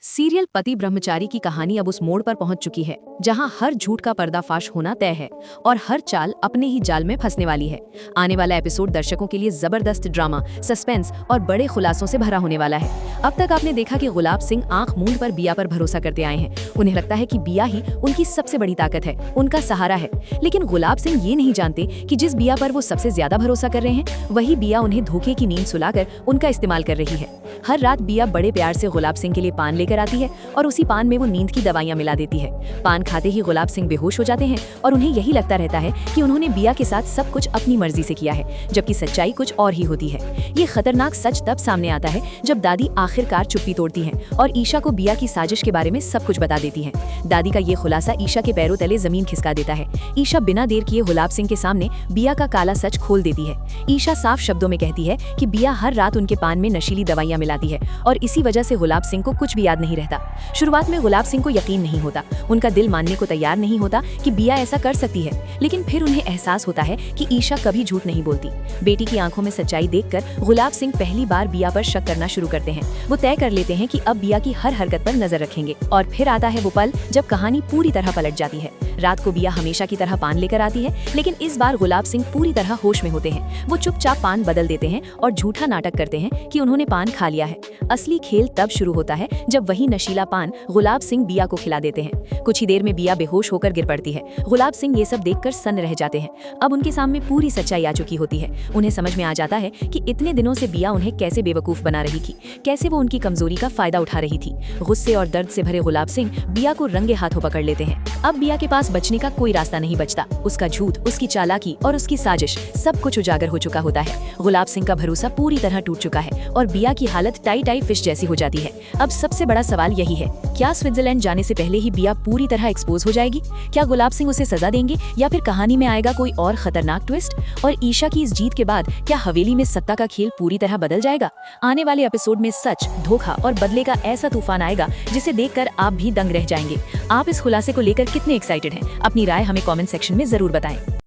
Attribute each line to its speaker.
Speaker 1: Serial पति ब्रह्मचारी की कहानी अब उस मोड़ पर पहुंच चुकी है जहां हर झूठ का पर्दाफाश होना तय है और हर चाल अपने ही जाल में फंसने वाली है। आने वाला एपिसोड दर्शकों के लिए जबरदस्त ड्रामा, सस्पेंस और बड़े खुलासों से भरा होने वाला है। अब तक आपने देखा कि गुलाब सिंह आंख मूंद पर बिया पर भरोसा करते आए हैं। उन्हें लगता है कि बिया ही उनकी सबसे बड़ी ताकत है, उनका सहारा है। लेकिन गुलाब सिंह ये नहीं जानते कि जिस बिया पर वो सबसे ज्यादा भरोसा कर रहे हैं, वही बिया उन्हें धोखे की नींद सुलाकर उनका इस्तेमाल कर रही है। हर रात बिया बड़े प्यार से गुलाब सिंह के लिए पान लेकर आती है और उसी पान में वो नींद की दवाइयां मिला देती है। पान खाते ही गुलाब सिंह बेहोश हो जाते हैं और उन्हें यही लगता रहता है कि उन्होंने बिया के साथ सब कुछ अपनी मर्जी से किया है, जबकि सच्चाई कुछ और ही होती है। ये खतरनाक सच तब सामने आता है जब दादी आखिरकार चुप्पी तोड़ती हैं और ईशा को बिया की साजिश के बारे में सब कुछ बता देती हैं। दादी का ये खुलासा ईशा के पैरों तले जमीन खिसका देता है। ईशा बिना देर किए गुलाब सिंह के सामने बिया का काला सच खोल देती है। ईशा साफ शब्दों में कहती है कि बिया हर रात उनके पान में नशीली दवाइयां मिलाती है और इसी वजह से गुलाब सिंह को कुछ भी याद नहीं रहता। शुरुआत में गुलाब सिंह को यकीन नहीं होता, उनका दिल मानने को तैयार नहीं होता कि बिया ऐसा कर सकती है। लेकिन फिर उन्हें एहसास होता है कि ईशा कभी झूठ नहीं बोलती। बेटी की आंखों में सच्चाई देखकर गुलाब सिंह पहली बार बिया पर शक करना शुरू करते हैं। वो तय कर लेते हैं कि अब बिया की हर हरकत पर नजर रखेंगे। और फिर आता है वो पल जब कहानी पूरी तरह पलट जाती है। रात को बिया हमेशा की तरह पान लेकर आती है, लेकिन इस बार गुलाब सिंह पूरी तरह होश में होते हैं। वो चुपचाप पान बदल देते हैं और झूठा नाटक करते हैं कि उन्होंने पान खा लिया है। असली खेल तब शुरू होता है जब वही नशीला पान गुलाब सिंह बिया को खिला देते हैं। कुछ ही देर में बिया बेहोश होकर गिर पड़ती है। गुलाब सिंह ये सब देखकर सन्न रह जाते हैं। अब उनके सामने पूरी सच्चाई आ चुकी होती है। उन्हें समझ में आ जाता है कि इतने दिनों से बिया उन्हें कैसे बेवकूफ बना रही थी, कैसे वो उनकी कमजोरी का फायदा उठा रही थी। गुस्से और दर्द से भरे गुलाब सिंह बिया को रंगे हाथों पकड़ लेते हैं। अब बिया के पास बचने का कोई रास्ता नहीं बचता। उसका झूठ, उसकी चालाकी और उसकी साजिश सब कुछ उजागर हो चुका होता है। गुलाब सिंह का भरोसा पूरी तरह टूट चुका है और बिया की हालत टाई टाई फिश जैसी हो जाती है। अब सबसे बड़ा सवाल यही है, क्या स्विट्जरलैंड जाने से पहले ही बिया पूरी तरह एक्सपोज हो जाएगी? क्या गुलाब सिंह उसे सजा देंगे या फिर कहानी में आएगा कोई और खतरनाक ट्विस्ट? और ईशा की इस जीत के बाद क्या हवेली में सत्ता का खेल पूरी तरह बदल जाएगा? आने वाले एपिसोड में सच, धोखा और बदले का ऐसा तूफान आएगा जिसे देखकर आप भी दंग रह जाएंगे। आप इस खुलासे को लेकर कितने एक्साइटेड हैं? अपनी राय हमें कमेंट सेक्शन में जरूर बताएं।